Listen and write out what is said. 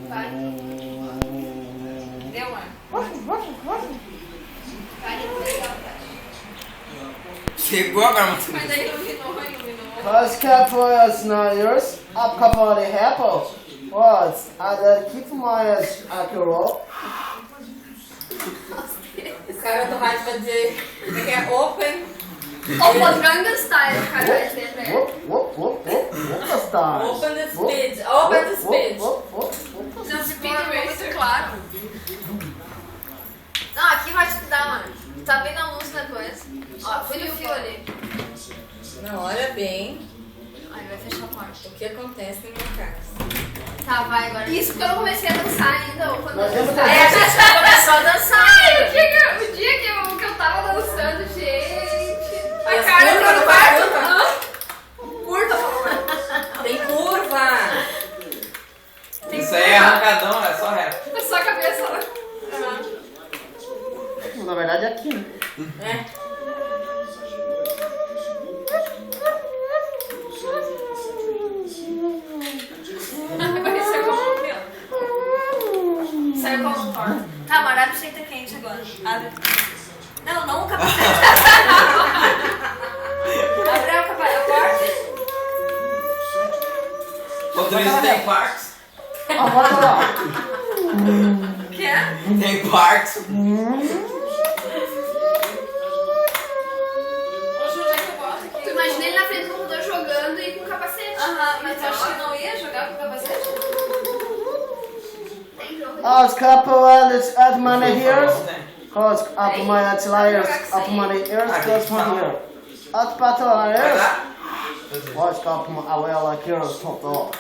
Vai. Deu, mano. Vai, legal, Chegou agora, mano. mas aí iluminou. Cause capoeiras na ears, up couple de apple. What? I then keep my ears accurate. O cara do rádio vai dizer que é open. Opa, Gangnam Style, cara, vai dizer pra ele. Whoop the stars. Open the speed. Open the speed. Não, Speed Racer, claro. Não, aqui vai te dar, mano. Tá bem na luz depois. Ó, fui no fio ali. Não, olha bem Aí vai fechar a porta. o que acontece na minha casa. Tá, vai agora. Isso porque eu não comecei a dançar ainda. Ou quando Mas eu eu dançar. vou Aí a gente já começou a dançar. Ai, o dia que eu tava dançando, gente. A Mas cara curva, do não quarto. curva. Hã? Curva, por favor. Tem curva. Isso aí é arrancadão, é só reto. É só a cabeça, né? Na verdade é aqui, né? É. Pareceu como aqui, ó. Saiu como um torto. Tá, mas abre o jeito quente agora. Abre. Não o capacete. Abre a porta. Motorista tem parques. Ah, bota lá. Que é? Tem parques. Ô, Ju, onde é que eu boto aqui? Tu imagina ele na frente do computador jogando e com capacete. Aham, mas eu acho que não ia jogar com capacete. Tem jogo. As capoeiras at my ears. Né? Cause up my ears, up my ears, cause my ear. At pato Vai ears. dar? Watch up my ears, top off.